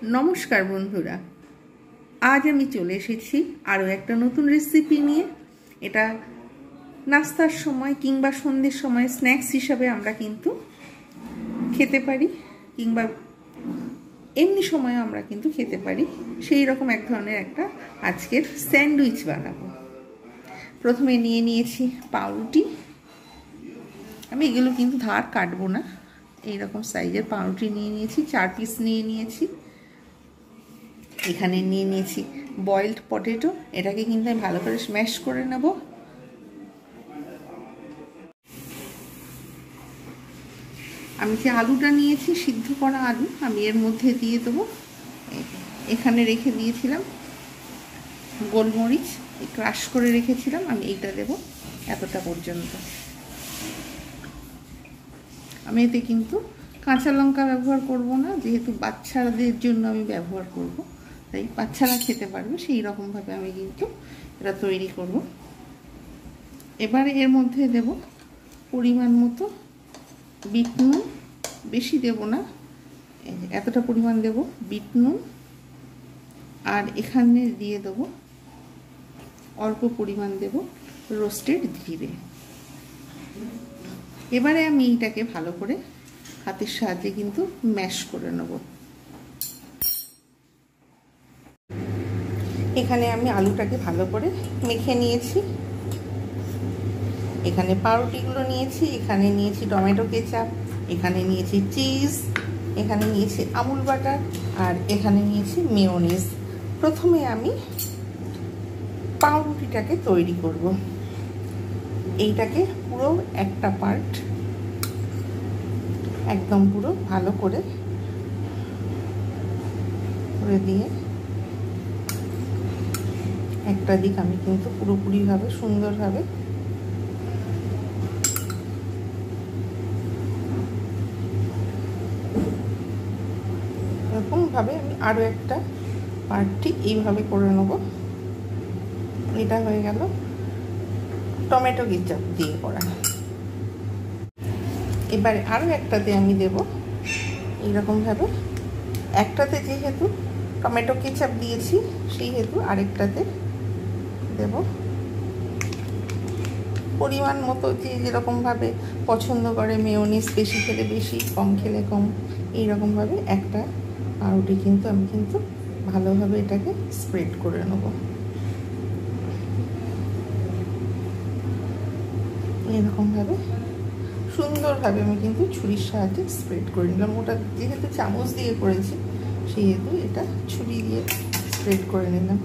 नमस्कार बंधुरा आज आमी चले एसेछि आरो एकटा नतून रेसिपि निये। एटा नास्तार समय किंबा सन्ध्येर समय स्नैक्स हिसाबे आमरा किन्तु खेते पारी किंबा एमनि समय आमरा किन्तु खेते पारी। सेई रकम एक धरनेर एकटा आजकेर सैंडउइच बानाबो। प्रथमे निये नियेछि पाउरुटी। आमी एगुलो किन्तु धार काटबो ना, এই রকম সাইজের পাউরুটি নিয়ে নিয়েছি, 4 পিস নিয়ে নিয়েছি। এখানে নিয়ে নিয়েছি বয়েলড পটেটো, এটাকে কিন্তু আমি ভালো করে স্ম্যাশ করে নেব। আমি যে আলুটা নিয়েছি সিদ্ধ করা আলু আমি এর মধ্যে দিয়ে দেবো। এখানে রেখে দিয়েছিলাম গোলমরিচ, ক্রাশ করে রেখেছিলাম, আমি এইটা দেব এতটা পর্যন্ত। আমি এতে কিন্তু কাঁচা লঙ্কা ব্যবহার করব না, যেহেতু বাচ্চাদের জন্য আমি ব্যবহার করব, তাই বাচ্চারা খেতে পারবে সেই রকম ভাবে আমি কিন্তু এটা তৈরি করব। এবারে এর মধ্যে দেব পরিমাণ মতো বিট নুন, বেশি দেব না, এতটা পরিমাণ দেব বিট নুন। আর এখানে দিয়ে দেব অল্প পরিমাণ দেব রোস্টেড জিরে। এবারে আমি এইটাকে ভালো করে হাতের সাহায্যে কিন্তু ম্যাশ করে নেব। এখানে আমি আলুটাকে ভালো করে মেখে নিয়েছি। এখানে পাউরুটিগুলো নিয়েছি, এখানে নিয়েছি টমেটো কেচাপ, এখানে নিয়েছি চিজ, এখানে নিয়েছি আমুল বাটার, আর এখানে নিয়েছি মেয়োনিজ। প্রথমে আমি পাউরুটিটাকে তৈরি করব। এইটাকে পুরো একটা পার্ট একদম পুরো ভালো করে দিয়ে একটা দিক আমি কিন্তু পুরোপুরিভাবে সুন্দরভাবে এরকমভাবে আমি আরও একটা পার্ট ঠিক এইভাবে করে নেব। এটা হয়ে গেল টমেটো কেচাপ দিয়ে করা। এবারে আরও একটাতে আমি দেব এইরকমভাবে। একটাতে যেহেতু টমেটো কেচাপ দিয়েছি সেই হেতু আরেকটাতে দেব পরিমাণ মতো, যে যেরকমভাবে পছন্দ করে, মেয়োনিজ বেশি খেলে বেশি, কম খেলে কম, এইরকমভাবে একটা পাউরুটি কিন্তু আমি কিন্তু ভালোভাবে এটাকে স্প্রেড করে নেব। এরকমভাবে সুন্দরভাবে আমি কিন্তু ছুরির সাহায্যে স্প্রেড করে নিলাম। ওটা যেহেতু চামচ দিয়ে করেছি সেহেতু এটা ছুরি দিয়ে স্প্রেড করে নিলাম।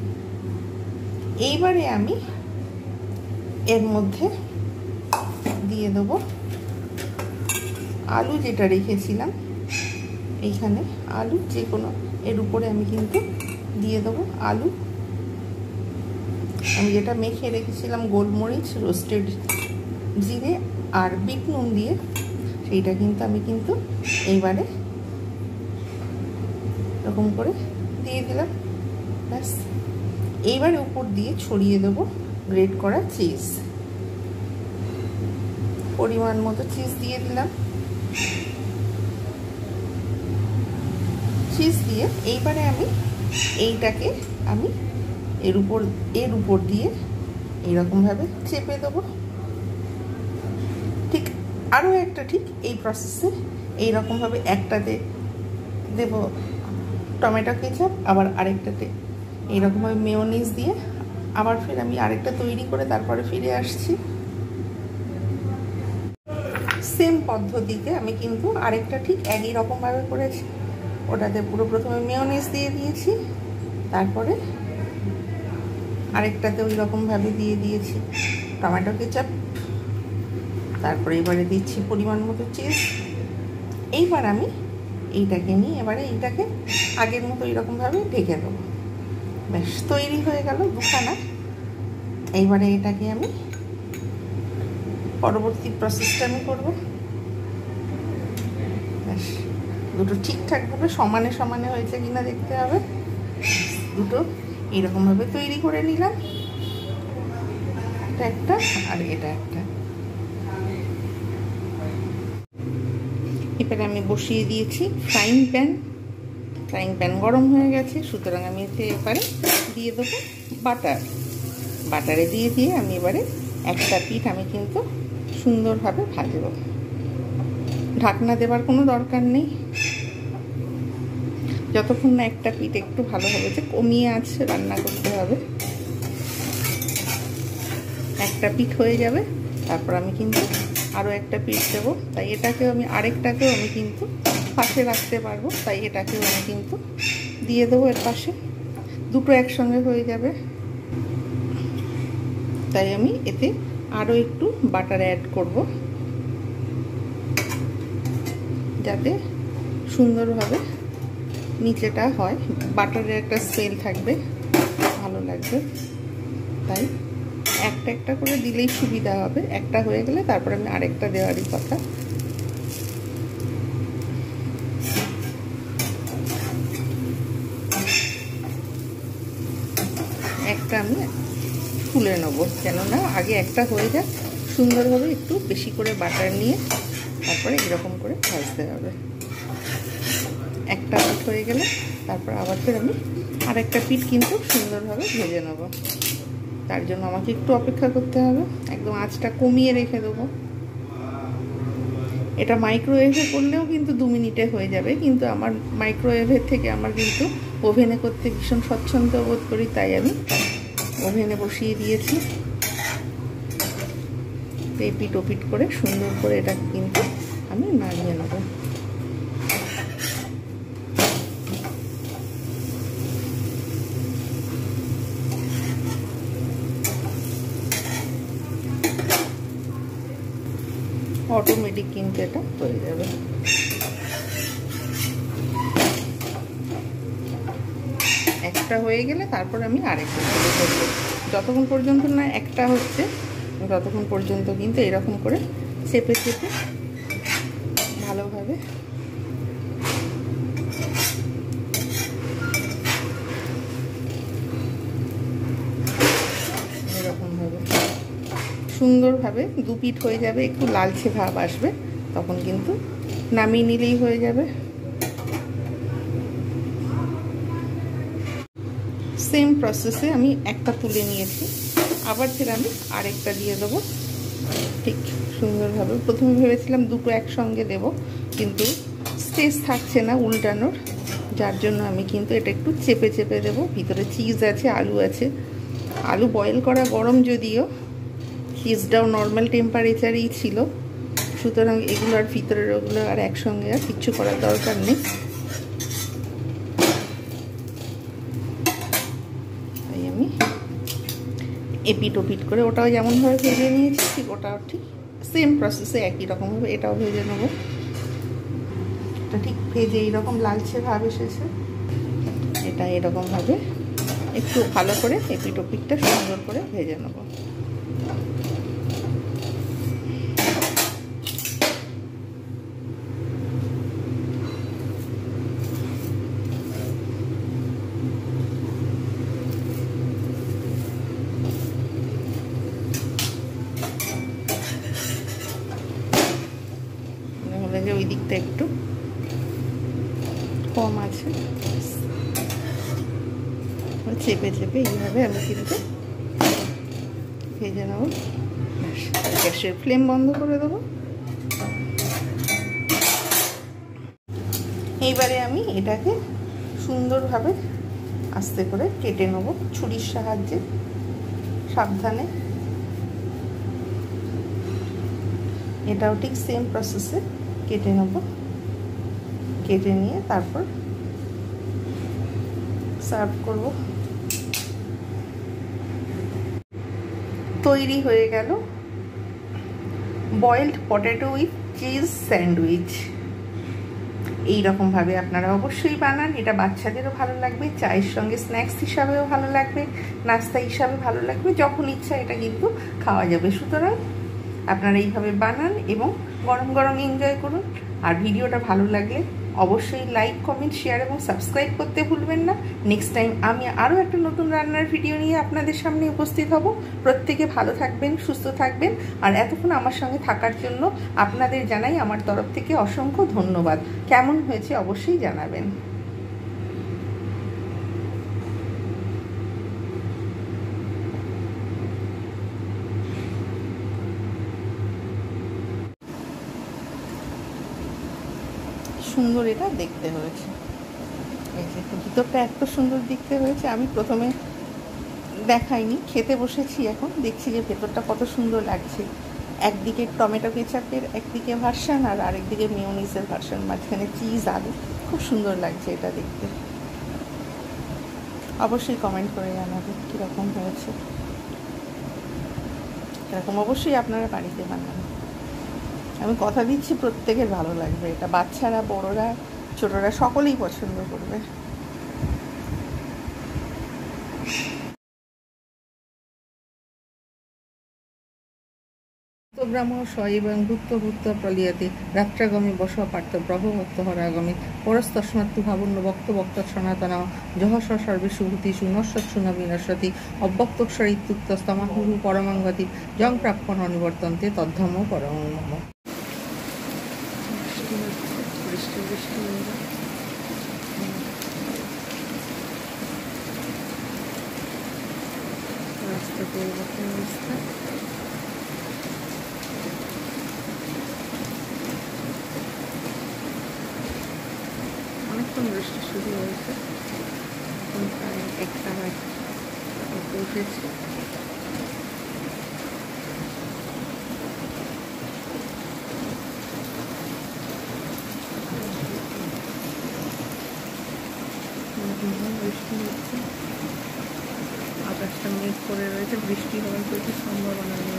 এইবারে আমি এর মধ্যে দিয়ে দেবো আলু যেটা রেখেছিলাম। এইখানে আলু যে কোনো এর উপরে আমি কিন্তু দিয়ে দেবো আলু। আমি যেটা মেখে রেখেছিলাম গোলমরিচ, রোস্টেড জিরে আর বিট নুন দিয়ে, সেইটা কিন্তু আমি কিন্তু এইবারে এরকম করে দিয়ে দিলাম। ব্যাস, এইবারে উপর দিয়ে ছড়িয়ে দেবো গ্রেট করা চিজ। পরিমাণ মতো চিজ দিয়ে দিলাম। চিজ দিয়ে এইবারে আমি এইটাকে আমি এর উপর দিয়ে এইরকমভাবে চেপে দেবো। ঠিক আরও একটা ঠিক এই প্রসেসে এইরকমভাবে একটাতে দেব টমেটো কেচাপ, আবার আরেকটাতে এইরকমভাবে মেয়োনিজ দিয়ে আবার ফের আমি আরেকটা তৈরি করে তারপরে ফিরে আসছি। সেম পদ্ধতিতে আমি কিন্তু আরেকটা ঠিক একই রকমভাবে করেছি। ওটাতে পুরো প্রথমে মেয়োনিজ দিয়ে দিয়েছি, তারপরে আরেকটাতে ওই রকমভাবে দিয়ে দিয়েছি টমেটো কেচাপ, তারপরে এবারে দিচ্ছি পরিমাণ মতো চিজ। এইবার আমি এইটাকে নিয়ে এবারে এইটাকে আগের মতো এইরকমভাবে ঢেকে দেবো। ব্যাস, তৈরি হয়ে গেল দুখানা। এইবারে এটাকে আমি পরবর্তী প্রসেসটা আমি করবো। ব্যাস, দুটো ঠিকঠাকভাবে সমানে সমানে হয়েছে কিনা দেখতে হবে। দুটো এইরকমভাবে তৈরি করে নিলাম, এটা একটা আর এটা একটা। এবারে আমি বসিয়ে দিয়েছি ফ্রাইং প্যান। ফ্রাইং প্যান গরম হয়ে গেছে, সুতরাং আমি এবারে দিয়ে দেবো বাটার। বাটারে দিয়ে আমি এবারে একটা পিঠ আমি কিন্তু সুন্দরভাবে ভাজবো। ঢাকনা দেবার কোনো দরকার নেই, যতক্ষণ না একটা পিঠ একটু ভালো হবে, যে কমিয়ে আছে রান্না করতে হবে। একটা পিঠ হয়ে যাবে, তারপর আমি কিন্তু আরও একটা পিঠ দেবো। তাই এটাকেও আমি আরেকটাকেও আমি কিন্তু পাশে রাখতে পারবো, তাই এটাকেও আমি কিন্তু দিয়ে দেবো এর পাশে, দুটো একসঙ্গে হয়ে যাবে। তাই আমি এতে আরও একটু বাটার অ্যাড করব, যাতে সুন্দরভাবে নিচেটা হয়। বাটারের একটা স্মেল থাকবে, ভালো লাগবে। তাই একটা একটা করে দিলেই সুবিধা হবে। একটা হয়ে গেলে তারপর আমি আরেকটা দেওয়ারই কথা। একটা আমি তুলে নেবো, কেননা আগে একটা হয়ে যাক, সুন্দরভাবে একটু বেশি করে বাটার নিয়ে তারপরে এরকম করে ভাজতে হবে। একটা পিঠ হয়ে গেলে তারপর আবার ফের আমি আরেকটা পিঠ কিন্তু সুন্দরভাবে ভেজে নেব। তার জন্য আমাকে একটু অপেক্ষা করতে হবে, একদম আঁচটা কমিয়ে রেখে দেবো। এটা মাইক্রোওয়েভে করলেও কিন্তু 2 মিনিটে হয়ে যাবে, কিন্তু আমার মাইক্রোওয়েভের থেকে আমার কিন্তু ওভেনে করতে ভীষণ স্বচ্ছন্দ বোধ করি, তাই আমি ওভেনে বসিয়ে দিয়েছি। এপিট ওপিট করে সুন্দর করে এটা কিন্তু আমি নামিয়ে নেব। অটোমেটিক কিন্তু এটা হয়ে যাবে। একটা হয়ে গেলে তারপর আমি আরেকটা শুরু করবো। যতক্ষণ পর্যন্ত না একটা হচ্ছে ততক্ষণ পর্যন্ত কিন্তু এরকম করে চেপে চেপে ভালোভাবে এরকমভাবে সুন্দরভাবে 2 পিঠ হয়ে যাবে, একটু লালচে ভাব আসবে, তখন কিন্তু নামিয়ে নিলেই হয়ে যাবে। সেম প্রসেসে আমি একটা তুলে নিয়েছি, আবার ফের আমি আরেকটা দিয়ে দেবো ঠিক সুন্দরভাবে। প্রথমে ভেবেছিলাম দুটো একসঙ্গে দেব, কিন্তু স্পেস থাকছে না উল্টানোর, যার জন্য আমি কিন্তু এটা একটু চেপে চেপে দেবো। ভিতরে চিজ আছে, আলু আছে, আলু বয়েল করা গরম, যদিও চিজটাও নর্মাল টেম্পারেচারেই ছিল, সুতরাং এগুলো আর ভিতরের ওগুলো আর একসঙ্গে আর কিচ্ছু করার দরকার নেই। তাই আমি এপিট ওপিট করে ওটাও যেমনভাবে ভেজে নিয়েছি, ঠিক ওটাও ঠিক সেম প্রসেসে একই রকমভাবে এটাও ভেজে নেব। এটা ঠিক ভেজে এইরকম লালচে ভাব এসেছে, এটা এরকমভাবে একটু ভালো করে এপিট ওপিটটা সুন্দর করে ভেজে নেব। ওই দিকটা একটু কম আছে, চেপে চেপে এইভাবে আমি কিন্তু ভেজে নেব। গ্যাসের ফ্লেম বন্ধ করে দেবো। এইবারে আমি এটাকে সুন্দরভাবে আস্তে করে কেটে নেব ছুরির সাহায্যে, সাবধানে। এটাও ঠিক সেম প্রসেসে কেটে নেব, কেটে নিয়ে তারপর সার্ভ করব। তৈরি হয়ে গেল boiled potato with cheese sandwich. এইরকমভাবে আপনারা অবশ্যই বানান, এটা বাচ্চাদেরও ভালো লাগবে, চায়ের সঙ্গে স্ন্যাক্স হিসাবেও ভালো লাগবে, নাস্তা হিসাবে ভালো লাগবে, যখন ইচ্ছা এটা কিন্তু খাওয়া যাবে। সুতরাং আপনারা এইভাবে বানান এবং গরম গরম এনজয় করুন। আর ভিডিওটা ভালো লাগলে অবশ্যই লাইক, কমেন্ট, শেয়ার এবং সাবস্ক্রাইব করতে ভুলবেন না। নেক্সট টাইম আমি আরও একটা নতুন রান্নার ভিডিও নিয়ে আপনাদের সামনে উপস্থিত হব। প্রত্যেকে ভালো থাকবেন, সুস্থ থাকবেন, আর এতক্ষণ আমার সঙ্গে থাকার জন্য আপনাদের জানাই আমার তরফ থেকে অসংখ্য ধন্যবাদ। কেমন হয়েছে অবশ্যই জানাবেন। সুন্দর এটা দেখতে হয়েছে। এই যে ভিতরটা এত সুন্দর দেখতে হয়েছে, আমি প্রথমে দেখাইনি, খেতে বসেছি এখন দেখছি যে ভেতরটা কত সুন্দর লাগছে। একদিকে টমেটো কেচাপের একদিকে ভার্সান আর আরেকদিকে মেয়োনিজের ভার্সান, মাঝখানে চিজ আলু, খুব সুন্দর লাগছে এটা দেখতে। অবশ্যই কমেন্ট করে জানাবেন কীরকম হয়েছে। এরকম অবশ্যই আপনারা বাড়িতে বানান, আমি কথা দিচ্ছি প্রত্যেকের ভালো লাগবে এটা, বাচ্চারা বড়রা ছোটরা সকলেই পছন্দ করবে। ব্রাহ্ম এবং ভূত্ব ভূত্ব প্রলিয়াতে রাত্রাগমে বস পার্থ ব্রহ্মভক্ত হরাগমে পরস্তস্মাত্তু ভাবন্য বক্ত বক্ত সনাতন জহস সর্বেষু ভূতিষু নশ্বৎসু ন বিনশ্যতি অব্যক্তস্বর ইত্যুক্ত স্তমাহুরু পরমাঙ্গতি জং প্রাপ্যন অনিবর্তন্তে তদ্ধম পরম মম। বৃষ্টি বৃষ্টি রাস্তা পরিবর্তন অবস্থা। অনেকক্ষণ বৃষ্টি শুরু হয়েছে, এখন প্রায় 1টা উঠেছে। বৃষ্টি হচ্ছে, আকাশটা মেঘ করে রয়েছে, বৃষ্টি হওয়ার প্রচুর সম্ভাবনা নেই।